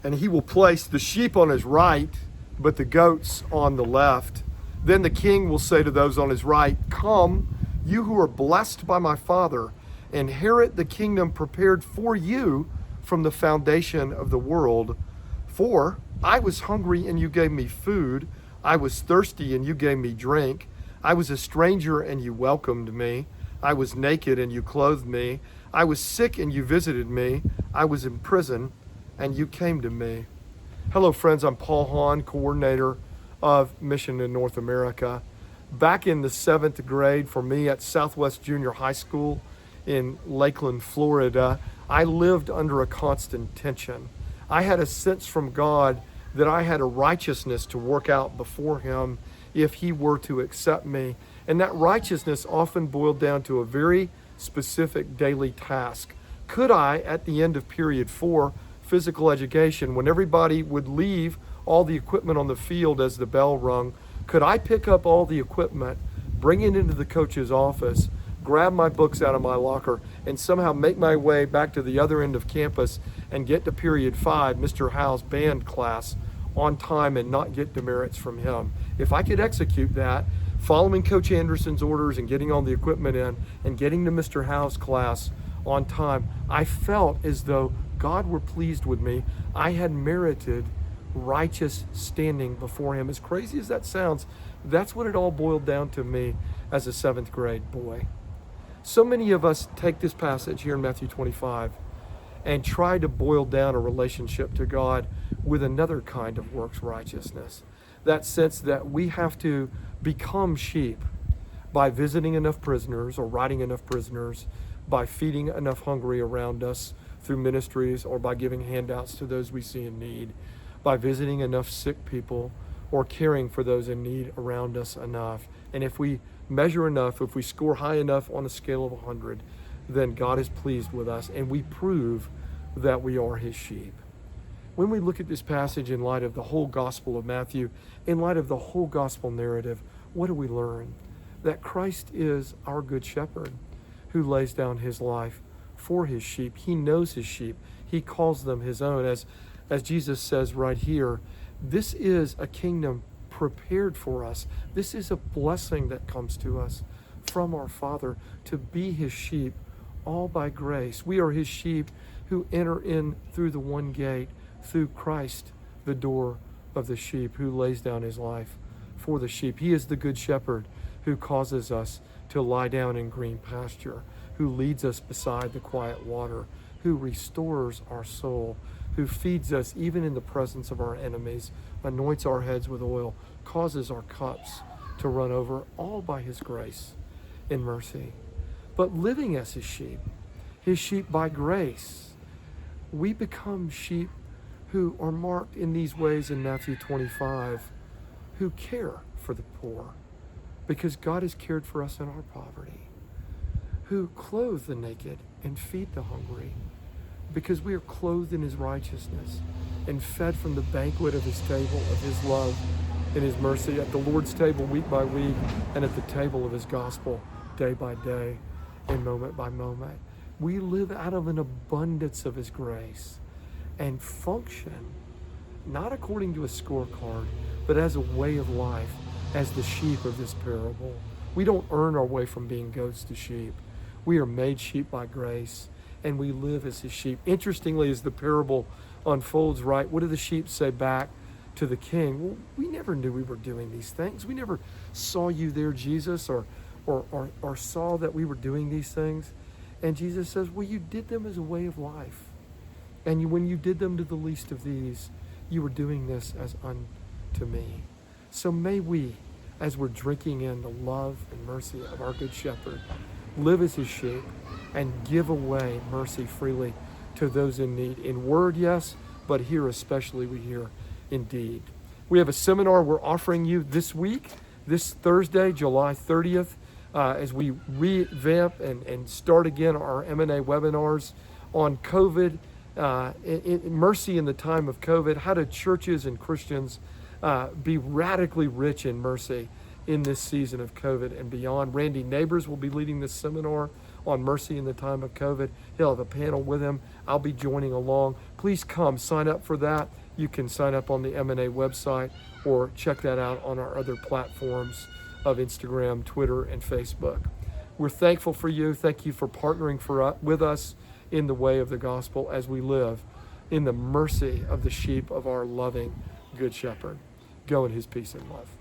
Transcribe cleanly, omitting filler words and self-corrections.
And he will place the sheep on his right, but the goats on the left. Then the king will say to those on his right, "Come, you who are blessed by my Father, inherit the kingdom prepared for you from the foundation of the world. For I was hungry and you gave me food. I was thirsty and you gave me drink. I was a stranger and you welcomed me. I was naked and you clothed me. I was sick and you visited me. I was in prison and you came to me." Hello friends, I'm Paul Hahn, coordinator of Mission in North America. Back in the 7th grade for me at Southwest Junior High School in Lakeland, Florida, I lived under a constant tension. I had a sense from God that I had a righteousness to work out before Him if He were to accept me. And that righteousness often boiled down to a very specific daily task. Could I, at the end of period 4, physical education, when everybody would leave all the equipment on the field as the bell rung, could I pick up all the equipment, bring it into the coach's office, grab my books out of my locker, and somehow make my way back to the other end of campus and get to period 5, Mr. Howe's band class, on time and not get demerits from him? If I could execute that, following Coach Anderson's orders and getting all the equipment in and getting to Mr. Howe's class on time, I felt as though God were pleased with me. I had merited righteous standing before Him. As crazy as that sounds, that's what it all boiled down to me as a 7th grade boy. So many of us take this passage here in Matthew 25 and try to boil down a relationship to God with another kind of works righteousness. That sense that we have to become sheep by visiting enough prisoners or riding enough prisoners, by feeding enough hungry around us through ministries, or by giving handouts to those we see in need, by visiting enough sick people or caring for those in need around us enough. And if we measure enough, if we score high enough on a scale of 100, then God is pleased with us and we prove that we are His sheep. When we look at this passage in light of the whole Gospel of Matthew, in light of the whole Gospel narrative, what do we learn? That Christ is our good shepherd who lays down His life for His sheep. He knows His sheep. He calls them His own. As Jesus says right here, this is a kingdom prepared for us. This is a blessing that comes to us from our Father to be His sheep, all by grace. We are His sheep who enter in through the one gate, through Christ, the door of the sheep, who lays down His life for the sheep. He is the good shepherd who causes us to lie down in green pasture, who leads us beside the quiet water, who restores our soul, who feeds us even in the presence of our enemies, anoints our heads with oil, causes our cups to run over, all by His grace and mercy. But living as His sheep by grace, we become sheep who are marked in these ways in Matthew 25, who care for the poor, because God has cared for us in our poverty, who clothe the naked and feed the hungry, because we are clothed in His righteousness and fed from the banquet of His table, of His love and His mercy, at the Lord's table week by week, and at the table of His gospel day by day and moment by moment. We live out of an abundance of His grace and function not according to a scorecard, but as a way of life, as the sheep of this parable. We don't earn our way from being goats to sheep. We are made sheep by grace, and we live as His sheep. Interestingly, as the parable unfolds, right, what do the sheep say back to the king? Well, we never knew we were doing these things. We never saw you there, Jesus, or saw that we were doing these things. And Jesus says, well, you did them as a way of life. And when you did them to the least of these, you were doing this as unto me. So may we, as we're drinking in the love and mercy of our good shepherd, live as His sheep and give away mercy freely to those in need. In word, yes, but here especially we hear in deed. We have a seminar we're offering you this week, this Thursday, July 30th, as we revamp and start again our M&A webinars on COVID, mercy in the time of COVID. How do churches and Christians be radically rich in mercy in this season of COVID and beyond? Randy Neighbors will be leading this seminar on mercy in the time of COVID. He'll have a panel with him. I'll be joining along. Please come sign up for that. You can sign up on the M&A website or check that out on our other platforms of Instagram, Twitter, and Facebook. We're thankful for you. Thank you for partnering with us in the way of the gospel as we live in the mercy of the sheep of our loving Good Shepherd. Go in his peace and love.